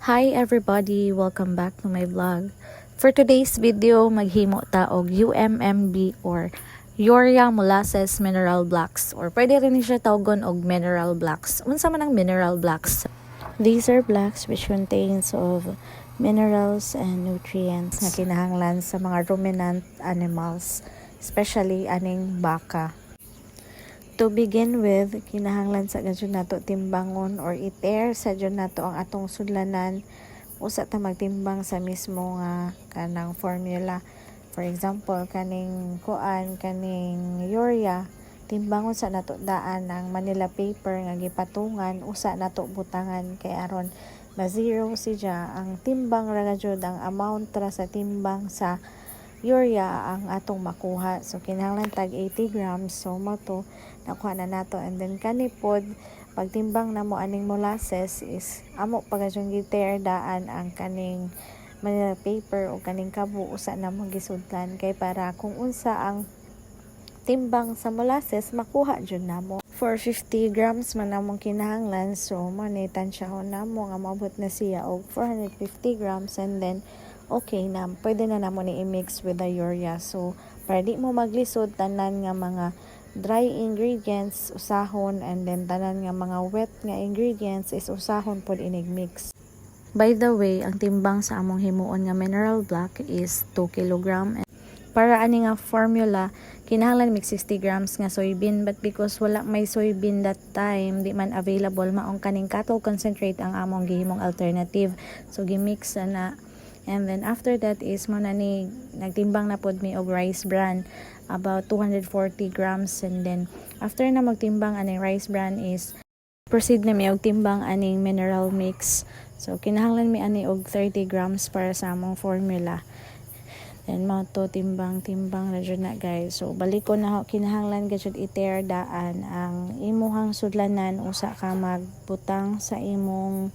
Hi everybody! Welcome back to my vlog. For today's video, maghimo ta og UMMB or Urea Molasses Mineral Blocks or pwede rin siya tawgon og mineral blocks. Unsa man ang mineral blocks? These are blocks which contains of minerals and nutrients na kinahanglan sa mga ruminant animals, especially aning baka. To begin with, kinahanglan sa gadyo nato timbangon or i-tear sa gadyo nato ang atong sudlanan usa ta magtimbang sa mismo nga kanang formula. For example, kaning urea, timbangon sa nato daan ang Manila paper nga gipatungan usa nato butangan kay aron ma-zero siya ang timbang ra gyud ang amount ra sa timbang sa urea ang atong makuha. So kinahanglan tag 80 grams, so mo to nakuha na nato. And then kanipod pagtimbang na mo aning molasses is amo pagadyong gi-tear daan ang kaning Manila paper o kaning kabo usa na mo gisudlan kay para kung unsa ang timbang sa molasses makuha jud namo. For 50 grams man namong kinahanglan, so money tansyahon namo nga maabot na siya og 450 grams. And then okay na, pwede na namo ni i-mix with the urea. So para di mo maglisod tanan nga mga dry ingredients usahon, and then tanan nga mga wet nga ingredients is usahon pod inig mix. By the way, ang timbang sa among himuon nga mineral block is 2 kg. Para ani nga formula, kinahanglan mig 60 grams nga soybean, but because wala may soybean that time, di man available, maong kaning cattle concentrate ang among gihimong alternative. So gimix na. And then after that is mo na ni nagtimbang na pod mi og rice bran about 240 grams. And then after na magtimbang aning rice bran is proceed na mi og timbang aning mineral mix. So kinahanglan mi ani og 30 grams para sa among formula. Then mo to timbang ra jud na guys. So balik ko na kinahanglan gyud i-tear daan ang imuhang sudlanan usa ka magbutang sa imong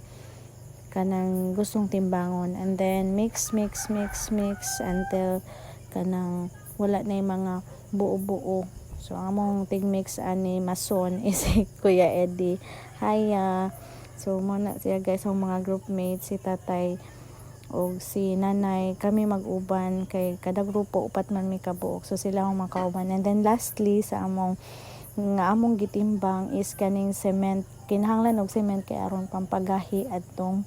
kanang gustong timbangon, and then mix until kanang wala na yung mga buo-buo. So among tigmix ani mason is Kuya Eddie. Hiya. So muna siya guys, ang mga groupmates, si tatay o si nanay, kami mag-uban kay kada grupo upat man mi kabuok, so sila ang makauban. And then lastly sa among gitimbang is kaning cement. Kinahanglan og cement kay aron pampagahi adtong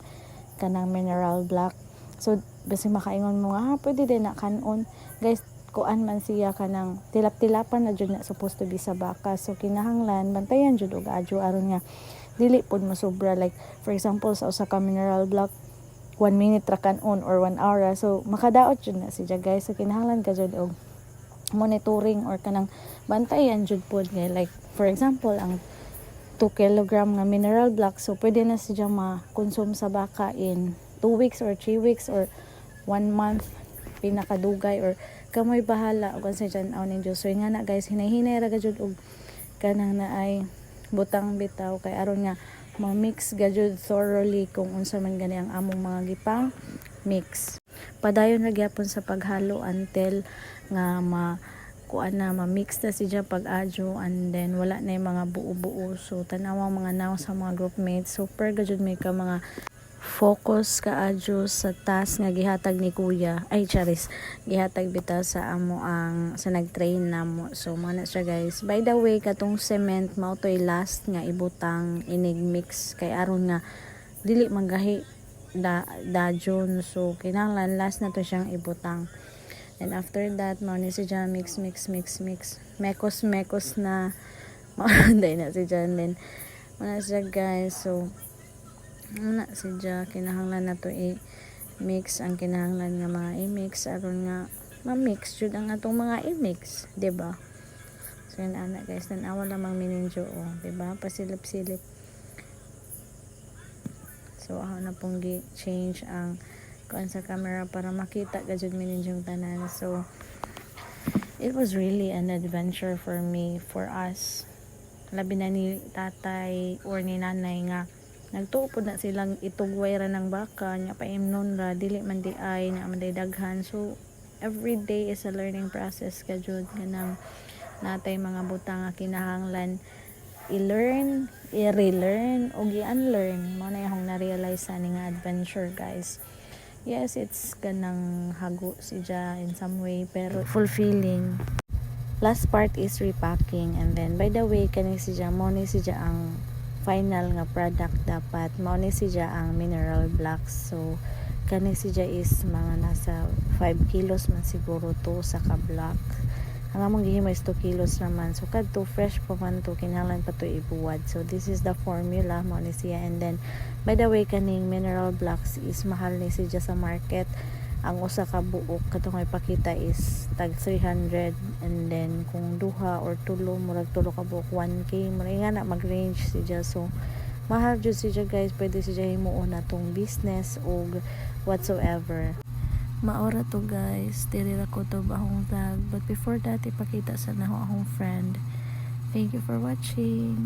kanang mineral block. So basi makaingon mo pwede din na kanon guys, kuan man siya kanang tilap-tilapan na jud na supposed to be sa baka. So kinahanglan bantayan jud og adyo aron nga dili pod masobra. Like for example sa usa ka mineral block 1 minute ra kanon or 1 hour, so makadaot jud na siya guys. So kinahanglan ka jud og monitoring or kanang bantayan jud pod nga, like for example ang 2 kg nga mineral block, so pwede na siya ma-consume sa baka in 2 weeks or 3 weeks or 1 month pinakadugay, or kamoy bahala kung sa dyan aw ninyo. So nga na guys, hinay-hinay ra gajud og kanang naay butang bitaw kay aron nga ma-mix gajud thoroughly kung unsa man gani ang among mga gipang mix. Padayon ra gyapon sa paghalo until nga ma-mix na siya pag-adyo, and then wala na yung mga buo-buo. So tanawang mga naw sa mga groupmates, super gajud may ka mga focus ka-adyo sa task nga gihatag ni Kuya, ay charis, gihatag bitaw sa amo ang sa nag-train namo. So mga na siya guys. By the way, katong cement mao toy last nga ibutang inig mix kay aron nga dili magahi dajon. So kinahanglan last na to siyang ibutang. And after that, mo ni si Jan mix. Mekos na. Maunday na si Jan. Then, muna siya guys. So, muna si Jan. Kinahanglan na to i-mix. Ang kinahanglan nga mga i-mix. Aron nga, ma-mix. Jud ang atong mga i-mix. Diba? So, yun anak guys. Tanawa lamang mininjo. Diba? Pasilip-silip. So, ako na pong change ang kuan sa camera para makita gajud mininjong tanan. So it was really an adventure for me, for us, labi na ni tatay or ni nanay nga nagtuo pod na silang itugway ra ng baka nya paimnon ra dili man di ay na man daghan. So every day is a learning process gajud kanang natay mga butang nga kinahanglan i-learn, i-relearn o i-unlearn mo na yung na-realize sa nga adventure guys. Yes, it's kanang hago siya in some way pero fulfilling. Last part is repacking, and then by the way kani siya mo ni siya ang final nga product dapat mao ni siya ang mineral blocks. So kani siya is mga nasa 5 kilos man siguro to sa ka block. Ang among gihimo is 2 kilos naman. So kadto fresh pa man to, kinahanglan pa to ibuwad. So this is the formula mo ni siya. And then by the way kaning mineral blocks is mahal ni siya sa market. Ang usa ka buok katong ipakita is tag 300, and then kung duha or tulo murag tulo ka buok 1k murag nga na mag-range siya. So mahal jud siya guys, pwede siya himuon na tong business o whatsoever. Maora to guys, diri ra ko to bahong vlog, but before that ipakita sa naho akong friend. Thank you for watching.